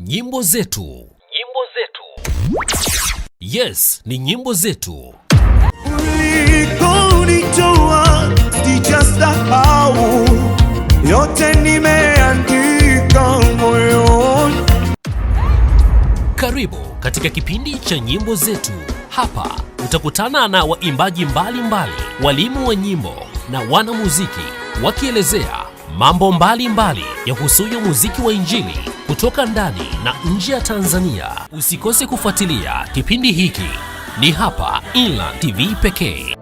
Nyimbo zetu. Nyimbo zetu. Yes, ni nyimbo zetu. Ulikonitoa sijasahau, yote nimeandika moyoni. Karibu katika kipindi cha nyimbo zetu. Hapa utakutana na waimbaji mbalimbali, walimu wa nyimbo na wanamuziki wakielezea mambo mbalimbali yahusuyo muziki wa Injili kutoka ndani na nje ya Tanzania. Usikose kufuatilia kipindi hiki. Ni hapa Inland TV pekee.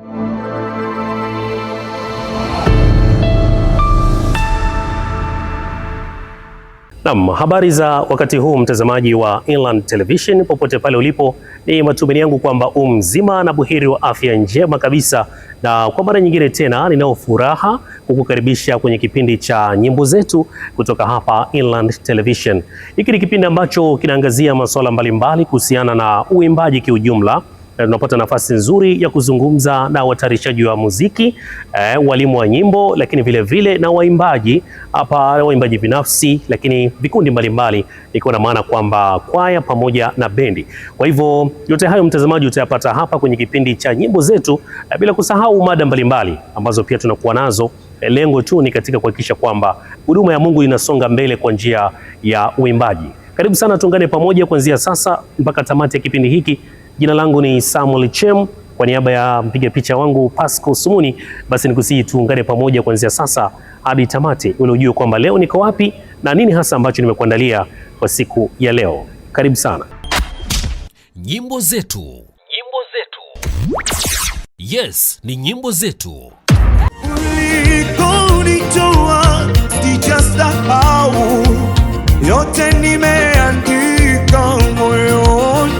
Naam, habari za wakati huu mtazamaji wa Inland Television popote pale ulipo, ni matumaini yangu kwamba mzima na buheri wa afya njema kabisa, na kwa mara nyingine tena ninao furaha kukukaribisha kwenye kipindi cha nyimbo zetu kutoka hapa Inland Television. Hiki ni kipindi ambacho kinaangazia masuala mbalimbali kuhusiana na uimbaji kiujumla. Tunapata nafasi nzuri ya kuzungumza na watayarishaji wa muziki, walimu wa nyimbo, lakini vile vile na waimbaji hapa, waimbaji binafsi, lakini vikundi mbalimbali, iko na maana kwamba kwaya pamoja na bendi. Kwa hivyo yote hayo mtazamaji utayapata hapa kwenye kipindi cha nyimbo zetu, bila kusahau mada mbalimbali ambazo pia tunakuwa nazo. Lengo tu ni katika kuhakikisha kwamba huduma ya Mungu inasonga mbele kwa njia ya uimbaji. Karibu sana, tuungane pamoja kuanzia sasa mpaka tamati ya kipindi hiki. Jina langu ni Samuel Chem, kwa niaba ya mpiga picha wangu Pascal Sumuni. Basi nikusihi tuungane pamoja kuanzia sasa hadi tamati, ili ujue kwamba leo niko wapi na nini hasa ambacho nimekuandalia kwa siku ya leo. Karibu sana. Nyimbo zetu. Nyimbo zetu. Yes, ni nyimbo zetu. Ulikonitoa sijasahau, yote nimeandika moyoni.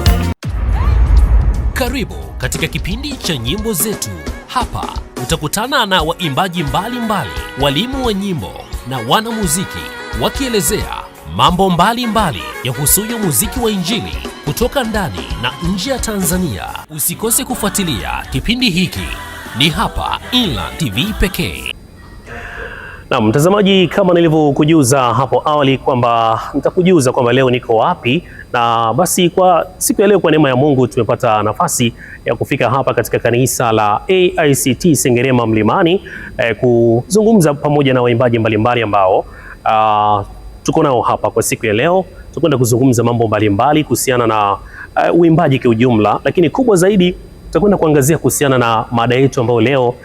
Karibu katika kipindi cha nyimbo zetu. Hapa utakutana na waimbaji mbalimbali, walimu wa nyimbo na wanamuziki wakielezea mambo mbalimbali yahusuyo muziki wa Injili kutoka ndani na nje ya Tanzania. Usikose kufuatilia kipindi hiki. Ni hapa Inland TV pekee. Na mtazamaji, kama nilivyokujuza hapo awali kwamba nitakujuza kwamba leo niko wapi, na basi kwa siku ya leo kwa neema ya Mungu tumepata nafasi ya kufika hapa katika kanisa la AICT Sengerema Mlimani, kuzungumza pamoja na waimbaji mbalimbali ambao tuko nao hapa kwa siku ya leo. Tutakwenda kuzungumza mambo mbalimbali kuhusiana na uimbaji kwa ujumla, lakini kubwa zaidi tutakwenda kuangazia kuhusiana na mada yetu ambayo leo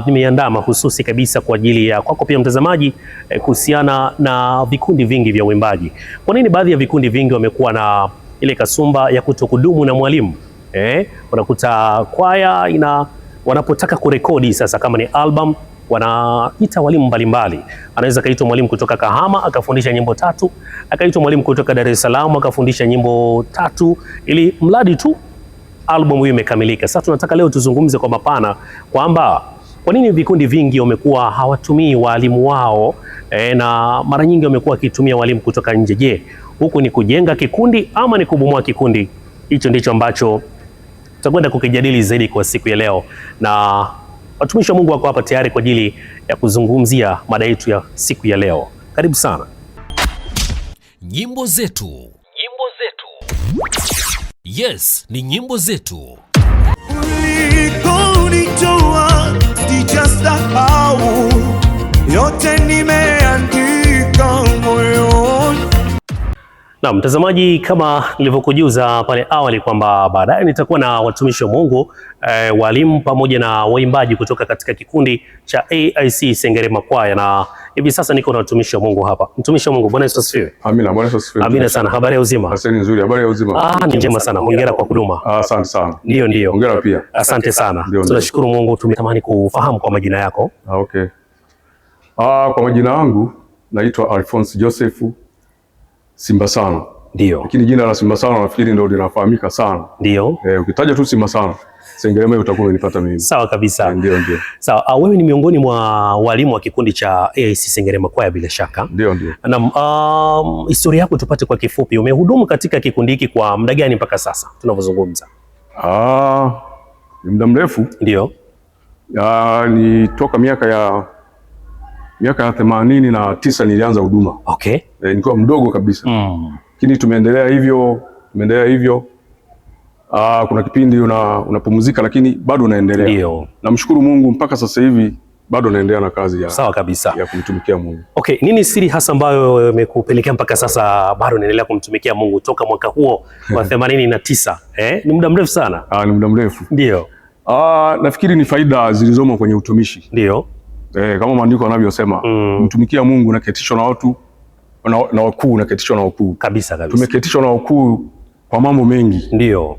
nimeiandaa mahususi kabisa kwa ajili ya kwako pia mtazamaji, kuhusiana na vikundi vingi vya uimbaji. Kwa nini baadhi ya vikundi vingi wamekuwa na ile kasumba ya kutokudumu na mwalimu? Unakuta kwaya wanapotaka kurekodi sasa, kama ni album, wanaita walimu mbalimbali. Anaweza kaitwa mwalimu kutoka Kahama akafundisha nyimbo 3, akaitwa mwalimu kutoka Dar es Salaam akafundisha nyimbo 3, ili mradi tu album hiyo imekamilika. Sasa tunataka leo tuzungumze kwa mapana kwamba kwa nini vikundi vingi wamekuwa hawatumii walimu wao, na mara nyingi wamekuwa wakitumia walimu kutoka nje. Je, huku ni kujenga kikundi ama ni kubomoa kikundi? Hicho ndicho ambacho tutakwenda kukijadili zaidi kwa siku ya leo, na watumishi wa Mungu wako hapa tayari kwa ajili ya kuzungumzia mada yetu ya siku ya leo. Karibu sana. Nyimbo zetu. Nyimbo zetu. Yes, ni nyimbo zetu. Ulikonitoa sijasahau, yote nimeandika moyoni. Na mtazamaji, kama nilivyokujuza pale awali kwamba baadaye nitakuwa na watumishi wa Mungu, walimu pamoja na waimbaji kutoka katika kikundi cha AIC Sengerema Kwaya, na hivi sasa niko na watumishi wa Mungu hapa. Mtumishi wa Mungu, Bwana Yesu asifiwe. Amina, Bwana Yesu asifiwe. Amina sana. Habari ya uzima? Asante, nzuri. Habari ya uzima? Ni njema sana. Hongera kwa huduma. Asante sana. Ndio. Hongera pia. Asante sana. Tunashukuru Mungu. Tumetamani kufahamu kwa majina yako. Okay. Kwa majina yangu naitwa Alphonse Joseph Simbasano. Ndio. Lakini jina la Simbasano nafikiri ndio linafahamika sana. Ndio. Ukitaja tu Simbasano Sengerema utakuwa unanipata mimi. Sawa kabisa. Ndio. Sawa, wewe ni miongoni mwa walimu wa kikundi cha AIC Sengerema Kwaya bila shaka. Ndio. Na historia yako tupate kwa kifupi. Umehudumu katika kikundi hiki kwa muda gani mpaka sasa tunavyozungumza? Ni muda mrefu. Ndio. Ni toka miaka ya 89 nilianza huduma. Okay. Nilikuwa mdogo kabisa. lakini tumeendelea hivyo. Kuna kipindi unapumzika lakini bado unaendelea. Ndio. Namshukuru Mungu mpaka sasa hivi bado naendelea na kazi ya sawa kabisa ya kumtumikia Mungu. Okay, nini siri hasa ambayo imekupelekea mpaka sasa bado unaendelea kumtumikia Mungu toka mwaka huo wa 89? Ni muda mrefu sana. Ni muda mrefu. Ndio. Nafikiri ni faida zilizomo kwenye utumishi. Ndio. Kama maandiko yanavyosema, mtumikia Mungu unaketishwa na watu na wakuu, unaketishwa na wakuu. Kabisa. Tumeketishwa na wakuu kwa mambo mengi. Ndio.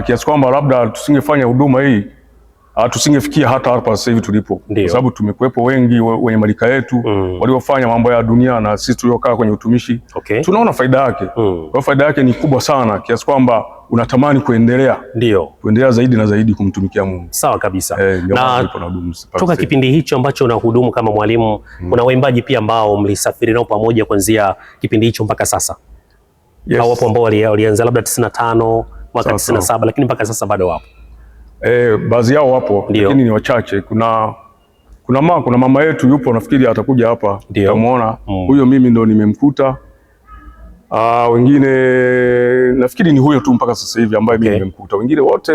Kiasi kwamba labda tusingefanya huduma hii tusingefikia hata hapa sasa hivi tulipo, kwa sababu tumekuwepo wengi wenye malika yetu waliofanya mambo ya dunia na sisi tuliokaa kwenye utumishi. Okay. Tunaona faida yake. Kwa faida yake ni kubwa sana kiasi kwamba unatamani kuendelea. Ndio. Kuendelea zaidi na zaidi kumtumikia Mungu. Sawa kabisa. Na toka kipindi hicho ambacho unahudumu kama mwalimu, kuna waimbaji pia ambao mlisafiri nao pamoja kuanzia kipindi hicho mpaka sasa. Yes. Au wapo ambao walianza labda 95 mwaka 97 lakini mpaka sasa bado wapo. Baadhi yao wapo lakini ni wachache. Kuna mama yetu yupo, nafikiri atakuja hapa utamuona. Huyo mimi ndo nimemkuta. Wengine nafikiri ni huyo tu mpaka sasa hivi ambaye mimi nimemkuta. Wengine wote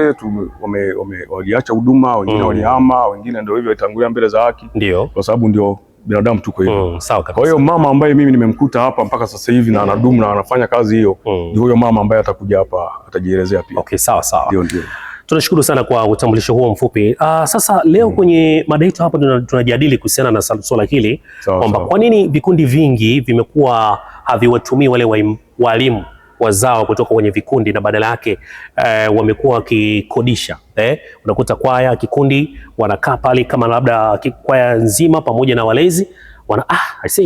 waliacha huduma, wengine walihama, wengine ndio hivyo itangulia mbele za haki. Ndio. Kwa sababu ndio binadamu tuko hivyo. Sawa kabisa. Kwa hiyo mama ambaye mimi nimemkuta hapa mpaka sasa hivi na anadumu na anafanya kazi hiyo, ni huyo mama ambaye atakuja hapa atajielezea pia. Okay, sawa. Ndio. Tunashukuru sana kwa utambulisho huo mfupi. Sasa leo kwenye mada yetu hapa tunajadili kuhusiana na swala hili kwamba kwa nini vikundi vingi vimekuwa haviwatumii wale walimu wazao kutoka kwenye vikundi na badala yake wamekuwa wakikodisha. Unakuta kwaya kikundi wanakaa pale kama labda kwaya nzima pamoja na walezi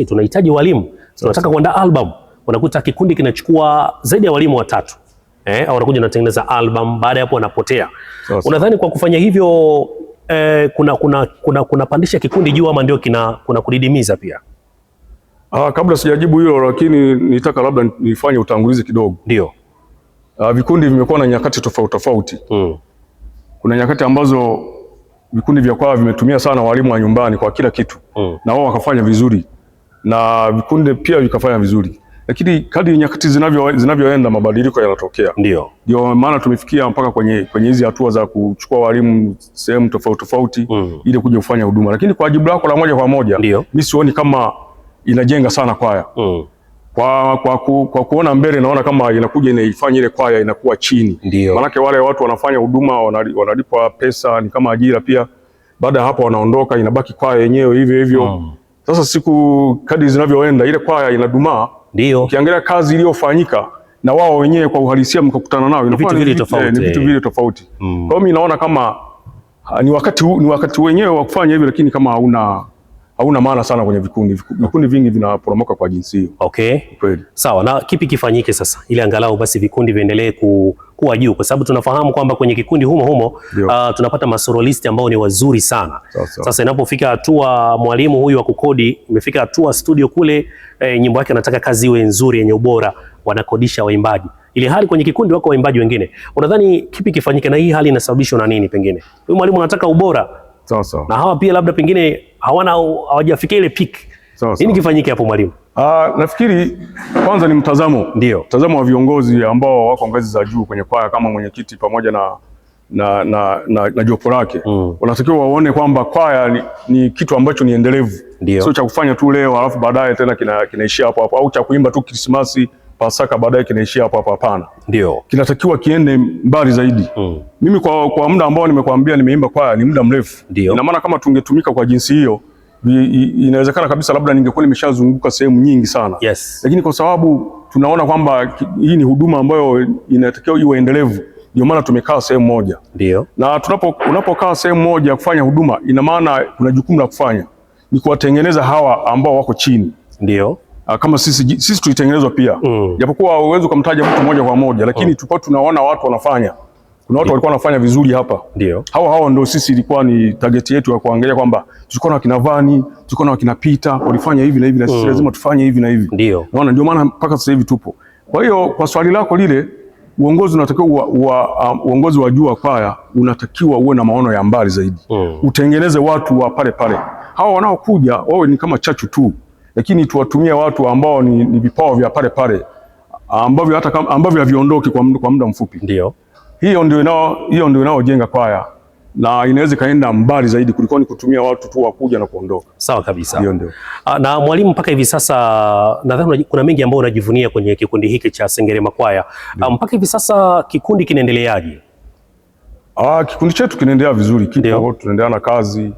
tunahitaji walimu, tunataka kuandaa album. Unakuta kikundi kinachukua zaidi ya walimu 3. Au wanakuja natengeneza album, baada ya hapo wanapotea. Unadhani kwa kufanya hivyo kuna pandisha kikundi juu ama ndio kuna kudidimiza pia? Kabla sijajibu hilo, lakini nitaka labda nifanye utangulizi kidogo. Ndio. Vikundi vimekuwa na nyakati tofauti. Kuna nyakati ambazo vikundi vya kwaya vimetumia sana walimu wa nyumbani kwa kila kitu. Na wao wakafanya vizuri na vikundi pia vikafanya vizuri. Lakini kadri nyakati zinavyoenda mabadiliko yanatokea. Ndio maana tumefikia mpaka kwenye hizi hatua za kuchukua walimu sehemu tofauti ili kuja kufanya huduma. Lakini kwa jibu lako la moja kwa moja, mimi sioni kama inajenga sana kwaya. Kwa kuona mbele naona kama inakuja inaifanya ile kwaya inakuwa chini. Maana wale watu wanafanya huduma wanalipwa pesa, ni kama ajira pia. Baada ya hapo wanaondoka, inabaki kwaya yenyewe hivyo. Sasa siku kadri zinavyoenda ile kwaya inadumaa. Ukiangalia kazi iliyofanyika na wao wenyewe kwa uhalisia mkakutana nao ni vitu vile tofauti. Kwa hiyo mimi naona kama ni wakati wenyewe wa kufanya hivi, lakini kama hauna maana sana kwenye vikundi. Vikundi vingi vinaporomoka kwa jinsi hiyo. Okay. Kweli. Sawa, na kipi kifanyike sasa ili angalau basi vikundi viendelee kuwa juu, kwa sababu tunafahamu kwamba kwenye kikundi humo tunapata masorolisti ambao ni wazuri sana. Sasa inapofika hatua mwalimu huyu wa kukodi, imefika hatua studio kule nyimbo yake anataka kazi iwe nzuri yenye ubora, wanakodisha waimbaji. Ili hali kwenye kikundi wako waimbaji wengine. Unadhani kipi kifanyike na hii hali inasababishwa na nini pengine? Huyu mwalimu anataka ubora. Na hawa pia labda pengine hawajafikia ile peak. Nini kifanyike hapo mwalimu? Nafikiri kwanza ni mtazamo wa viongozi ambao wako ngazi za juu kwenye kwaya kama mwenyekiti pamoja na jopo lake. Wanatakiwa waone kwamba kwaya ni kitu ambacho ni endelevu. Sio cha kufanya tu leo alafu baadaye tena kinaishia hapo au cha kuimba tu Krismasi, Pasaka baadaye kinaishia hapo. Hapana. Kinatakiwa kiende mbali zaidi. Mimi kwa muda ambao nimekuambia nimeimba kwaya ni muda mrefu. Ina maana kama tungetumika kwa jinsi hiyo, inawezekana kabisa labda ningekuwa nimeshazunguka sehemu nyingi sana. Lakini kwa sababu tunaona kwamba hii ni huduma ambayo inatakiwa iwe endelevu, ndio maana tumekaa sehemu moja. Na unapokaa sehemu moja kufanya huduma, ina maana kuna jukumu la kufanya ni kuwatengeneza hawa ambao wako chini. Kama sisi tulitengenezwa pia. Japokuwa uwezo kumtaja mtu moja kwa moja, lakini tulikuwa tunaona watu wanafanya. Kuna watu walikuwa wanafanya vizuri hapa. Hao ndio sisi ilikuwa ni target yetu ya kuangalia kwamba tulikuwa na wakina Vani, tulikuwa na wakina Peter, walifanya hivi na hivi na sisi lazima tufanye hivi na hivi. Naona ndio maana mpaka sasa hivi tupo. Kwa hiyo kwa swali lako lile, uongozi unatakiwa uongozi wa juu wa kwaya unatakiwa uwe na maono ya mbali zaidi. Utengeneze watu wa pale. Hao wanaokuja wao ni kama chachu tu, lakini tuwatumie watu ambao ni vipawa vya pale ambavyo haviondoki kwa muda mfupi. Ndio. Hiyo ndio inaojenga kwaya na inaweza kaenda mbali zaidi kuliko ni kutumia watu tu wakuja na kuondoka. Sawa kabisa. Ndio. Na mwalimu, mpaka hivi sasa nadhani kuna mengi ambayo unajivunia kwenye kikundi hiki cha Sengerema Kwaya. Mpaka hivi sasa kikundi kinaendeleaje? Kikundi chetu kinaendelea vizuri, tunaendelea na kazi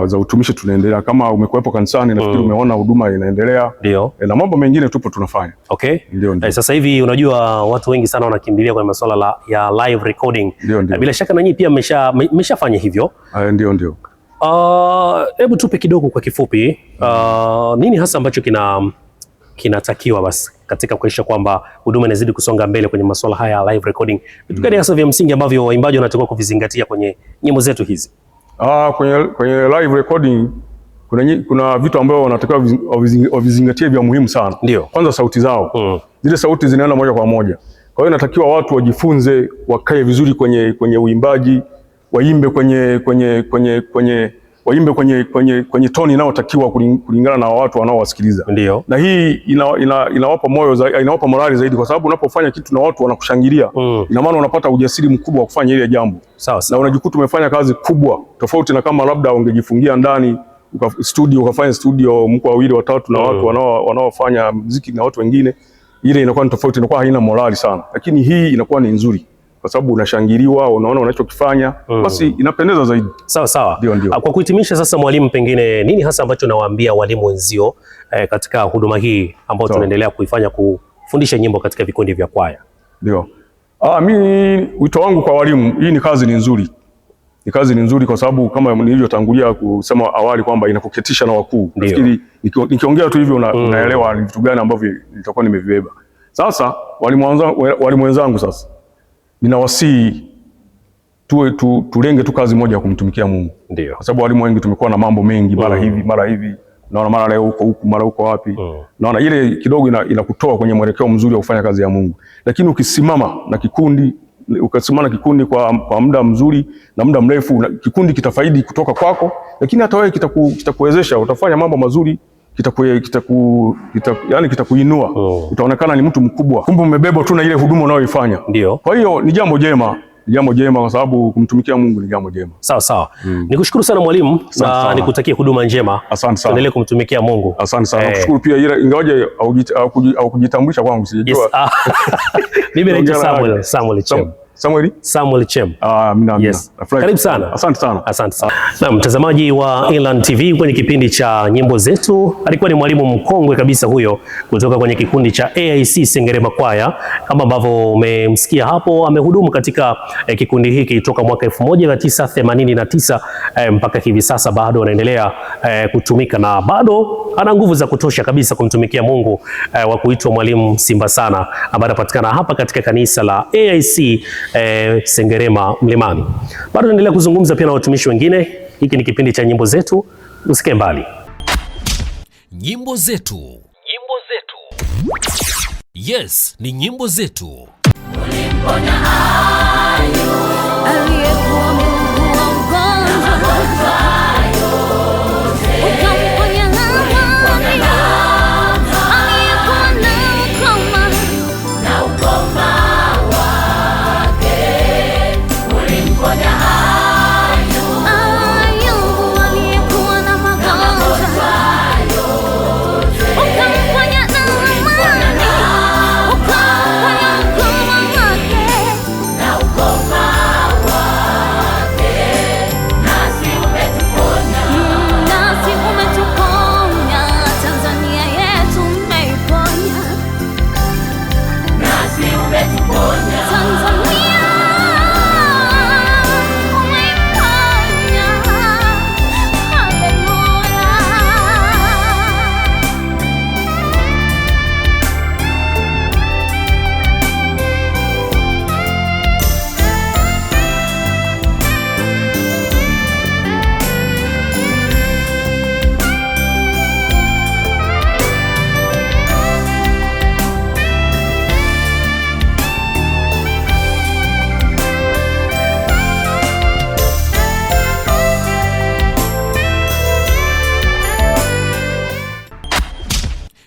za utumishi, tunaendelea. Kama umekuwepo kanisani nafikiri umeona huduma inaendelea. Ndio. Na mambo mengine tupo tunafanya. Okay. Ndio. Sasa hivi unajua watu wengi sana wanakimbilia kwenye masuala ya live recording. Ndio. Bila shaka na nyinyi pia mmeshafanya hivyo. Ndio. Hebu tupe kidogo kwa kifupi, nini hasa ambacho kinatakiwa basi katika kuhakikisha kwamba huduma inazidi kusonga mbele kwenye masuala haya ya live recording? Vitu gani hasa vya msingi ambavyo waimbaji wanatakiwa kuvizingatia kwenye nyimbo zetu hizi? Kwenye live recording kuna vitu ambavyo wanatakiwa wavizingatie vya muhimu sana. Ndio. Kwanza sauti zao. Zile sauti zinaenda moja kwa moja. Kwa hiyo inatakiwa watu wajifunze, wakae vizuri kwenye uimbaji, waimbe kwenye toni inayotakiwa kulingana na watu wanaowasikiliza. Ndio. Na hii inawapa moyo, inawapa morali zaidi, kwa sababu unapofanya kitu na watu wanakushangilia, ina maana unapata ujasiri mkubwa wa kufanya ile jambo. Sawa. Na unajikuta umefanya kazi kubwa tofauti na kama labda ungejifungia ndani ukafanya studio mko wawili watatu na watu wanaofanya muziki na watu wengine. Ile inakuwa ni tofauti, inakuwa haina morali sana. Lakini hii inakuwa ni nzuri kwa sababu unashangiliwa, unaona unachokifanya, basi inapendeza zaidi. Sawa. Ndio. Kwa kuhitimisha sasa, mwalimu, pengine nini hasa ambacho nawaambia walimu wenzio katika huduma hii ambayo tunaendelea kuifanya, kufundisha nyimbo katika vikundi vya kwaya? Ndio. Mimi wito wangu kwa walimu, hii ni kazi nzuri. Ni kazi nzuri kwa sababu kama nilivyotangulia kusema awali kwamba inakuketisha na wakuu. Nafikiri nikiongea tu hivyo unaelewa ni vitu gani ambavyo nitakuwa nimevibeba. Sasa walimu wenzangu, sasa ninawasihi tulenge tu kazi moja ya kumtumikia Mungu. Ndio. Kwa sababu walimu wengi tumekuwa na mambo mengi, mara hivi, naona mara leo huko mara huko wapi. Naona ile kidogo inakutoa kwenye mwelekeo mzuri wa kufanya kazi ya Mungu. Lakini ukisimama na kikundi kwa muda mzuri na muda mrefu, kikundi kitafaidi kutoka kwako, lakini hata wewe kitakuwezesha, utafanya mambo mazuri, kitakuinua. Utaonekana ni mtu mkubwa, kumbe umebebwa tu na ile huduma unayoifanya. Ndio. Kwa hiyo ni jambo jema kwa sababu kumtumikia Mungu ni jambo jema. Sawa. Nikushukuru sana mwalimu, na nikutakie huduma njema. Asante sana. Tuendelee kumtumikia Mungu. Asante sana. Nakushukuru pia, ingawaje au kujitambulisha kwangu sijajua. Yes. Mimi naitwa Samuel Chem. Samuel Chem. Yes. Karibu sana. Asante sana. Na mtazamaji wa Inland TV kwenye kipindi cha nyimbo zetu, alikuwa ni mwalimu mkongwe kabisa huyo kutoka kwenye kikundi cha AIC Sengerema Kwaya. Kama ambavyo umemsikia hapo, amehudumu katika kikundi hiki toka mwaka 1989 mpaka hivi sasa bado anaendelea kutumika na bado ana nguvu za kutosha kabisa kumtumikia Mungu, wa kuitwa mwalimu Simba Sana, ambaye anapatikana hapa katika kanisa la AIC Sengerema Mlimani. Bado naendelea kuzungumza pia na watumishi wengine. Hiki ni kipindi cha nyimbo zetu, usikae mbali. Nyimbo zetu. Yes, ni nyimbo zetu. Ulimponya ayo aliyekuwa ameugua ugonjwa yote, ukamponya Naamani aliyekuwa na ukoma wake. Ulimponya Ayubu aliyekuwa na magonjwa yote, ukamponya Naamani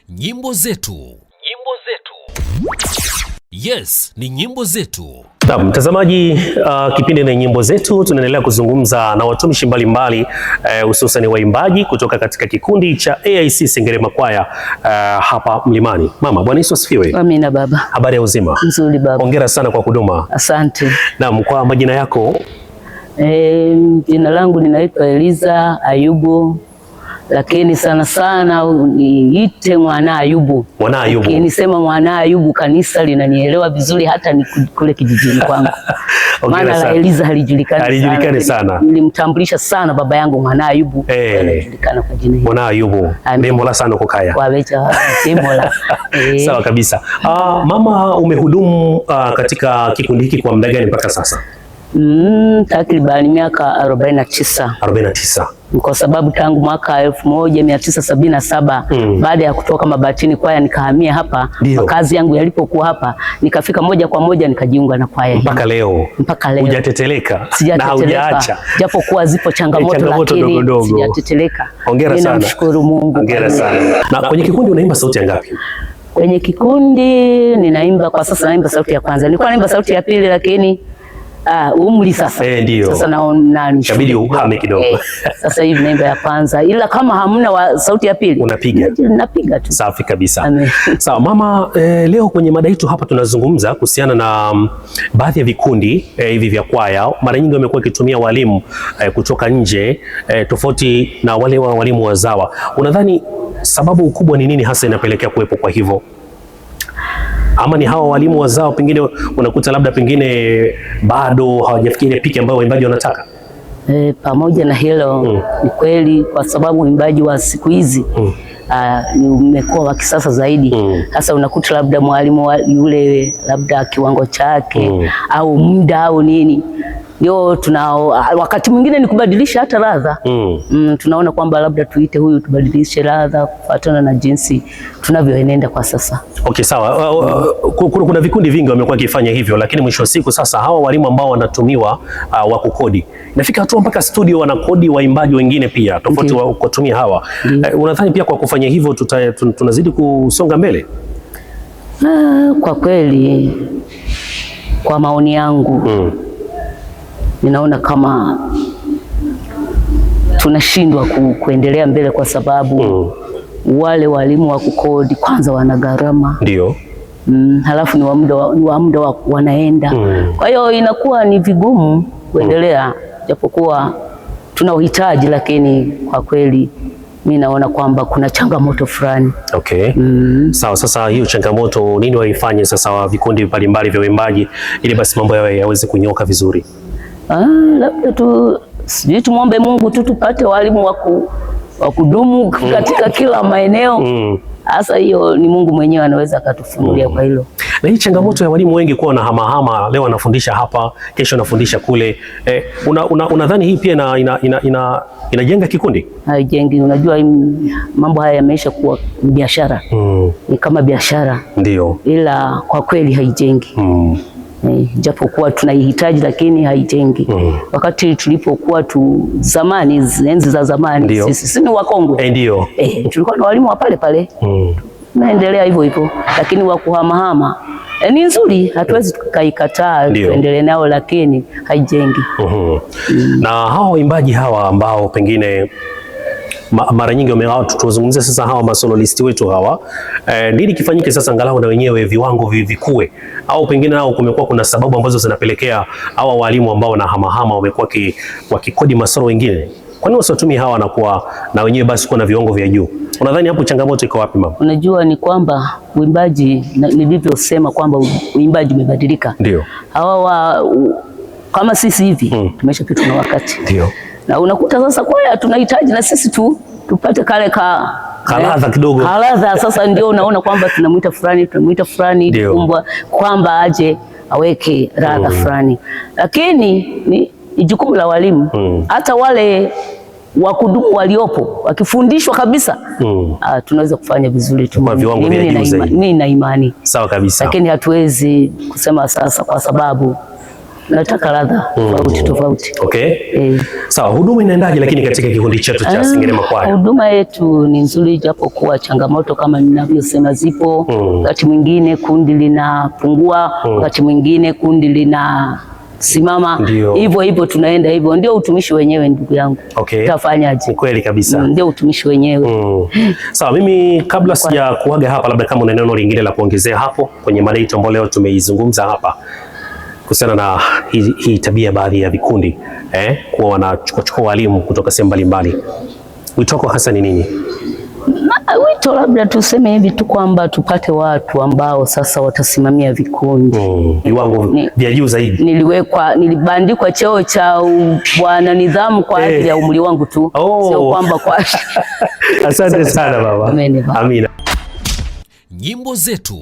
Nyimbo zetu. Yes, ni nyimbo zetu. Na mtazamaji, kipindi ni nyimbo zetu, tunaendelea kuzungumza na watumishi mbalimbali hususan waimbaji kutoka katika kikundi cha AIC Sengerema Kwaya hapa Mlimani. Mama, Bwana Yesu asifiwe. Amina baba. Habari ya uzima? Nzuri baba. Hongera sana kwa huduma. Asante. Naam, kwa majina yako? Jina langu ninaitwa Eliza Ayubu, lakini sana sana niite Mwana Ayubu. Mwana Ayubu. Nisema Mwana Ayubu, kanisa linanielewa vizuri, hata ni kule kijijini kwangu. Maana la Eliza halijulikani sana. Nilimtambulisha sana baba yangu Mwana Ayubu. Anajulikana kwa jina hilo. Mwana Ayubu. Nemola sana kukaya. Wabecha nemola. Sawa kabisa. Mama, umehudumu katika kikundi hiki kwa muda gani mpaka sasa? Takriban miaka 49. 49. Kwa sababu tangu mwaka 1977 baada ya kutoka Mabatini Kwaya nikahamia hapa. Makazi yangu yalipokuwa hapa, nikafika moja kwa moja nikajiunga na kwaya mpaka leo. Mpaka leo hujateteleka na hujaacha, japokuwa zipo changamoto lakini sijateteleka. Hongera sana. Namshukuru Mungu. Hongera sana. Na kwenye kikundi unaimba sauti ngapi? Kwenye kikundi ninaimba kwa sasa, naimba sauti ya kwanza. Nilikuwa naimba sauti ya pili lakini umri sasa. Ndio. Sasa naona inabidi uhame kidogo. Sasa hivi naimba ya kwanza, ila kama hamna sauti ya pili unapiga. Napiga tu. Safi kabisa. Sawa mama, leo kwenye mada yetu hapa tunazungumza kuhusiana na baadhi ya vikundi hivi vya kwaya. Mara nyingi wamekuwa wakitumia walimu kutoka nje tofauti na wale walimu wazawa. Unadhani sababu kubwa ni nini hasa inapelekea kuwepo kwa hivyo? Ama ni hawa walimu wazao pengine unakuta labda pengine bado hawajafikia piki ambayo waimbaji wanataka? Pamoja na hilo ni kweli, kwa sababu uimbaji wa siku hizi umekuwa wa kisasa zaidi. Sasa unakuta labda mwalimu yule labda kiwango chake au muda au nini, ndio tunao wakati mwingine ni kubadilisha hata ladha. Tunaona kwamba labda tuite huyu tubadilishe ladha kufuatana na jinsi tunavyoenenda kwa sasa. Okay, sawa. Kuna vikundi vingi wamekuwa wakifanya hivyo, lakini mwisho wa siku sasa hawa walimu ambao wanatumiwa wa kukodi, inafika hatua mpaka studio wanakodi waimbaji wengine pia tofauti wa kutumia hawa. Unadhani pia kwa kufanya hivyo tunazidi kusonga mbele? Kwa kweli, kwa maoni yangu ninaona kama tunashindwa kuendelea mbele kwa sababu wale walimu wa kukodi kwanza wana gharama. Ndio. Halafu ni wa muda wanaenda. Kwa hiyo inakuwa ni vigumu kuendelea, japokuwa tuna uhitaji, lakini kwa kweli mimi naona kwamba kuna changamoto fulani. Okay. Sawa, sasa hiyo changamoto nini waifanye sasa wa vikundi mbalimbali vya uimbaji ili basi mambo yaweze kunyoka vizuri? Labda sijui tumwombe Mungu tu tupate walimu wa kudumu katika kila maeneo. Sasa hiyo ni Mungu mwenyewe anaweza akatufunulia kwa hilo. Na hii changamoto ya walimu wengi kuwa na hamahama, leo anafundisha hapa, kesho anafundisha kule. Unadhani hii pia inajenga kikundi? Haijengi. Unajua mambo haya yameisha kuwa biashara. Ni kama biashara. Ndio. Ila kwa kweli haijengi. Japokuwa tunaihitaji lakini haijengi. Wakati tulipokuwa zamani, enzi za zamani, sisi ni wakongwe. Ndio. Tulikuwa na walimu wa pale pale. Naendelea hivyo hivyo, lakini wa kuhamahama ni nzuri, hatuwezi tukaikataa, tuendelee nao, lakini haijengi. Na hawa waimbaji hawa ambao pengine mara nyingi tuzungumzie sasa hawa masololisti wetu hawa, nini kifanyike sasa angalau na wenyewe viwango vikue, au pengine nao kumekuwa kuna sababu ambazo zinapelekea hawa walimu ambao wanahamahama wamekuwa wakikodi masolo wengine? Kwa nini wasiwatumie hawa na wenyewe basi kuwa na viwango vya juu? Unadhani hapo changamoto iko wapi mama? Unajua ni kwamba uimbaji, nilivyosema kwamba uimbaji umebadilika. Ndio. Hawa kama sisi hivi tumeshapitwa na wakati. Ndio. Na unakuta sasa kwaya tunahitaji na sisi tupate kale kaladha kidogo. Kaladha sasa ndio unaona kwamba tunamuita fulani kwamba aje aweke ladha fulani. Lakini ni jukumu la walimu. Hata wale wakudumu waliopo wakifundishwa kabisa, tunaweza kufanya vizuri tu. Mimi na imani. Sawa kabisa. Lakini hatuwezi kusema sasa kwa sababu nataka ladha tofauti tofauti. Okay. Sawa, huduma inaendaje lakini katika kikundi chetu cha Sengerema Kwaya? Huduma yetu ni nzuri, japokuwa changamoto kama ninavyosema zipo. Wakati mwingine kundi linapungua, wakati mwingine kundi linasimama, hivyo tunaenda hivyo. Ndio utumishi wenyewe, ndugu yangu. Okay. Utafanyaje? Ni kweli kabisa. Ndio utumishi wenyewe. Sawa, mimi kabla sija kuaga hapa, labda kama una neno lingine la kuongezea hapo kwenye mada yetu ambayo leo tumeizungumza hapa kuhusiana na hii tabia baadhi ya vikundi kuwa wanachukua walimu kutoka sehemu mbalimbali. Wito wako hasa ni nini? Wito labda tuseme hivi tu kwamba tupate watu ambao sasa watasimamia vikundi viwango vya juu zaidi. Nilibandikwa cheo cha bwana nidhamu kwa ajili ya umri wangu tu, sio kwamba kwa Asante sana baba. Amina. Nyimbo zetu.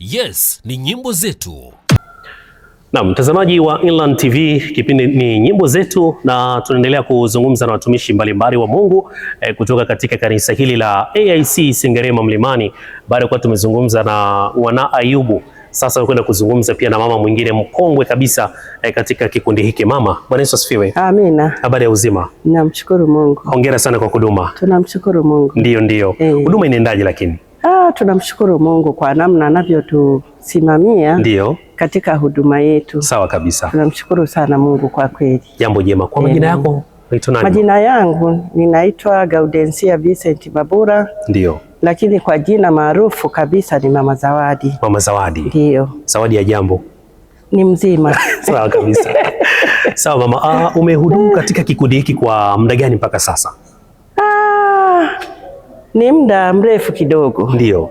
Yes, ni nyimbo zetu. Na mtazamaji wa Inland TV, kipindi ni nyimbo zetu, na tunaendelea kuzungumza na watumishi mbalimbali wa Mungu kutoka katika kanisa hili la AIC Sengerema Mlimani. Baada ya kuwa tumezungumza na wana Ayubu, sasa kwenda kuzungumza pia na mama mwingine mkongwe kabisa katika kikundi hiki. Mama, Bwana Yesu asifiwe. Amina. Habari ya uzima? Namshukuru Mungu. Hongera sana kwa huduma. Tunamshukuru Mungu. Ndio. Huduma inaendaje lakini? Tunamshukuru Mungu kwa namna anavyotusimamia katika huduma yetu. Sawa kabisa. Tunamshukuru sana Mungu kwa kweli. Jambo jema. Kwa majina yako unaitwa nani? Majina yangu ninaitwa Gaudensia Vincent Mabura. Ndio. Lakini kwa jina maarufu kabisa ni Mama Zawadi. Mama Zawadi. Ndio. Zawadi ya jambo. Ni mzima. Sawa kabisa. Sawa mama, umehudumu katika kikundi hiki kwa muda gani mpaka sasa? Ni muda mrefu kidogo. Ndio.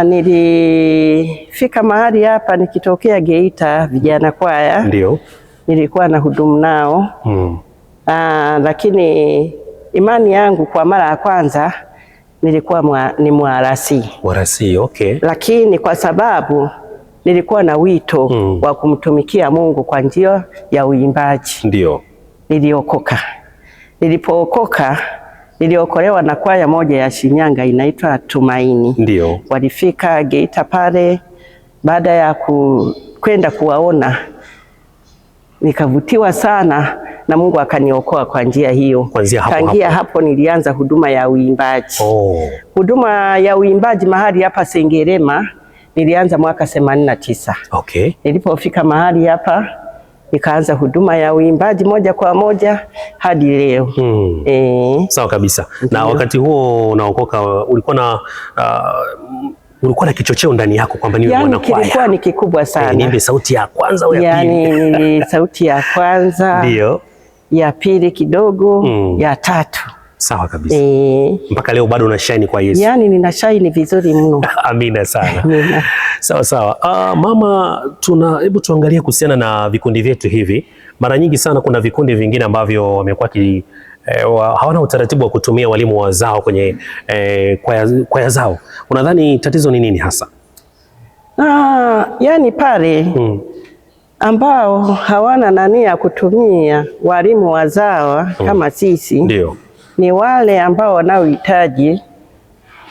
Nilifika mahali hapa nikitokea Geita vijana kwaya. Ndio. Nilikuwa na hudumu nao. Lakini imani yangu kwa mara ya kwanza nilikuwa ni mwarasi. Mwarasi, okay. Lakini kwa sababu nilikuwa na wito wa kumtumikia Mungu kwa njia ya uimbaji. Ndio. Niliokoka. Nilipookoka niliokolewa na kwaya moja ya Shinyanga inaitwa Tumaini. Ndio. Walifika Geita pale, baada ya kwenda kuwaona nikavutiwa sana na Mungu akaniokoa kwa njia hiyo. Tangia hapo nilianza huduma ya uimbaji. Huduma ya uimbaji mahali hapa Sengerema nilianza mwaka 89. Okay. Nilipofika mahali hapa nikaanza huduma ya uimbaji moja kwa moja hadi leo. Sawa kabisa. Na wakati huo unaokoka ulikuwa na kichocheo ndani yako kwamba niwe mwana kwaya? Kilikuwa ni kikubwa sana. Niimbe sauti ya kwanza au ya pili? Ni sauti ya kwanza. Ndio. Ya pili kidogo, ya tatu. Sawa kabisa. Mpaka leo bado una shine kwa Yesu. Nina shine vizuri mno. Amina sana. Amina. Sawa. Mama, hebu tuangalie kuhusiana na vikundi vyetu hivi. Mara nyingi sana kuna vikundi vingine ambavyo wamekuwa hawana utaratibu wa kutumia walimu wazao kwenye kwaya zao. Unadhani tatizo ni nini hasa? Pale ambao hawana nani ya kutumia walimu wazawa kama sisi. Ndio. Ni wale ambao wanaohitaji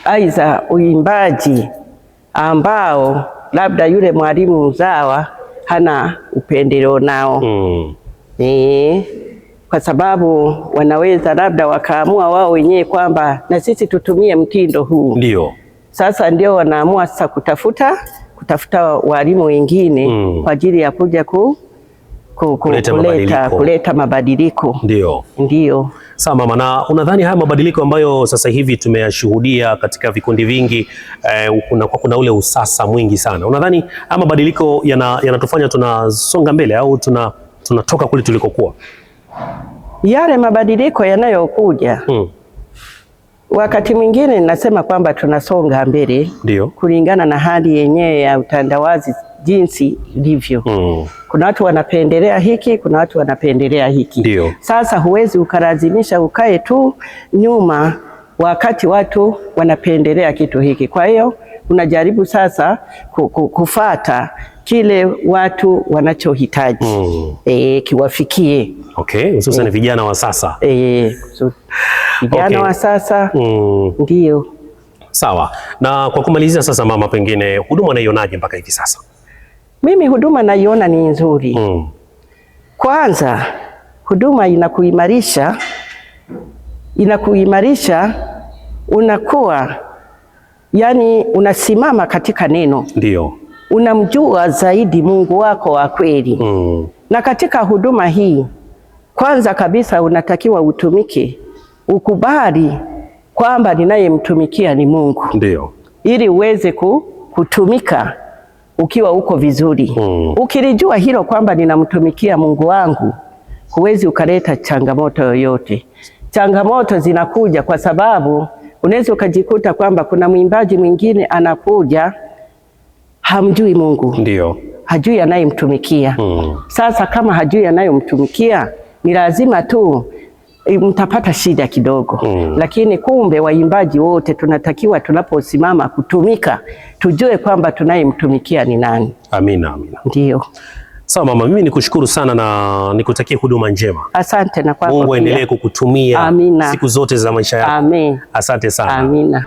aidha uimbaji ambao labda yule mwalimu mzawa hana upendeleo nao. Kwa sababu wanaweza labda wakaamua wao wenyewe kwamba na sisi tutumie mtindo huu. Ndio. Sasa ndio wanaamua sasa kutafuta walimu wengine kwa ajili ya kuja kuleta mabadiliko. Ndio. Sawa mama, na unadhani haya mabadiliko ambayo sasa hivi tumeyashuhudia katika vikundi vingi kuna ule usasa mwingi sana, unadhani haya mabadiliko yanatufanya tunasonga mbele au tunatoka kule tulikokuwa? Yale mabadiliko yanayokuja wakati mwingine nasema kwamba tunasonga mbele kulingana na hali yenyewe ya utandawazi jinsi ilivyo. Kuna watu wanapendelea hiki, kuna watu wanapendelea hiki. Dio. Sasa huwezi ukalazimisha ukae tu nyuma wakati watu wanapendelea kitu hiki. Kwa hiyo unajaribu sasa kufata kile watu wanachohitaji kiwafikie. Okay, hususan vijana wa sasa. Vijana wa sasa. Ndio. Sawa. Na kwa kumalizia sasa mama, pengine huduma unaionaje mpaka hivi sasa? Mimi huduma naiona ni nzuri. Kwanza huduma inakuimarisha, unakuwa yani unasimama katika neno. Ndio. Unamjua zaidi Mungu wako wa kweli. Na katika huduma hii, kwanza kabisa unatakiwa utumike, ukubali kwamba ninayemtumikia ni Mungu. Ndio. Ili uweze kutumika ukiwa uko vizuri. Ukilijua hilo kwamba ninamtumikia Mungu wangu, huwezi ukaleta changamoto yoyote. Changamoto zinakuja kwa sababu unaweza ukajikuta kwamba kuna mwimbaji mwingine anakuja hamjui Mungu. Ndio. Hajui anayemtumikia. Sasa kama hajui anayemtumikia, ni lazima tu mtapata shida kidogo. Lakini kumbe waimbaji wote tunatakiwa tunaposimama kutumika, tujue kwamba tunayemtumikia ni nani. Amina, amina. Ndio. Sawa mama, mimi nikushukuru sana na nikutakie huduma njema. Asante na kwako. Mungu aendelee kukutumia. Amina. Siku zote za maisha yako. Amen. Asante sana. Amina.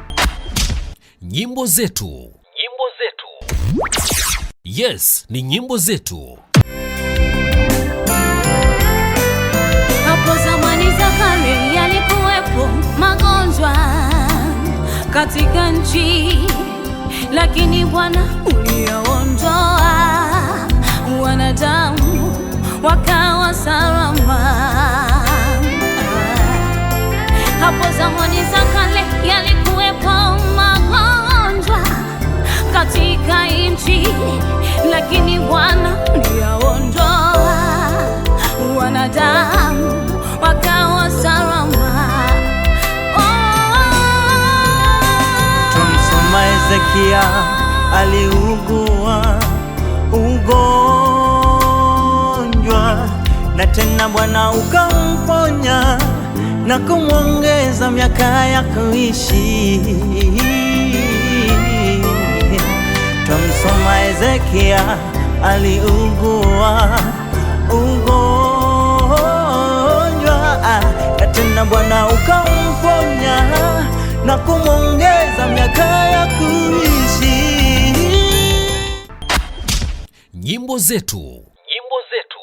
Nyimbo zetu. Nyimbo zetu. Yes, ni nyimbo zetu. Hapo zamani za kale yalikuwepo magonjwa katika nchi, lakini Bwana uliyaondoa, wanadamu wakawa salama. Hapo zamani za kale yalikuwepo magonjwa katika nchi, lakini Bwana uliyaondoa, wanadamu wakawa salama. Tumsoma Hezekia aliugua ugonjwa, na tena Bwana ukamponya na kumwongeza miaka ya kuishi. Tumsoma Hezekia aliugua ugonjwa, na tena Bwana ukamponya na kumwongeza miaka ya kuishi. Nyimbo zetu. Nyimbo zetu.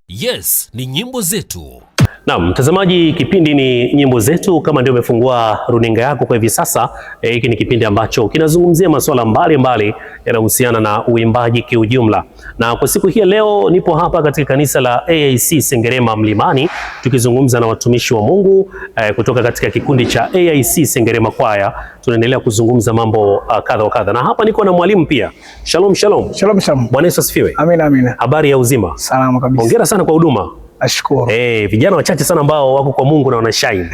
Yes, ni nyimbo zetu. Naam, mtazamaji, kipindi ni nyimbo zetu. Kama ndio umefungua runinga yako kwa hivi sasa, hiki ni kipindi ambacho kinazungumzia masuala mbalimbali yanayohusiana na uimbaji kiujumla. Na kwa siku hii leo nipo hapa katika kanisa la AIC Sengerema Mlimani, tukizungumza na watumishi wa Mungu kutoka katika kikundi cha AIC Sengerema Kwaya. Tunaendelea kuzungumza mambo kadha wa kadha. Na hapa niko na mwalimu pia. Shalom, shalom. Shalom, shalom. Bwana Yesu asifiwe. Amina, amina. Habari ya uzima? Salama kabisa. Hongera sana kwa huduma. Nashukuru. Vijana wachache sana ambao wako kwa Mungu na wana shine.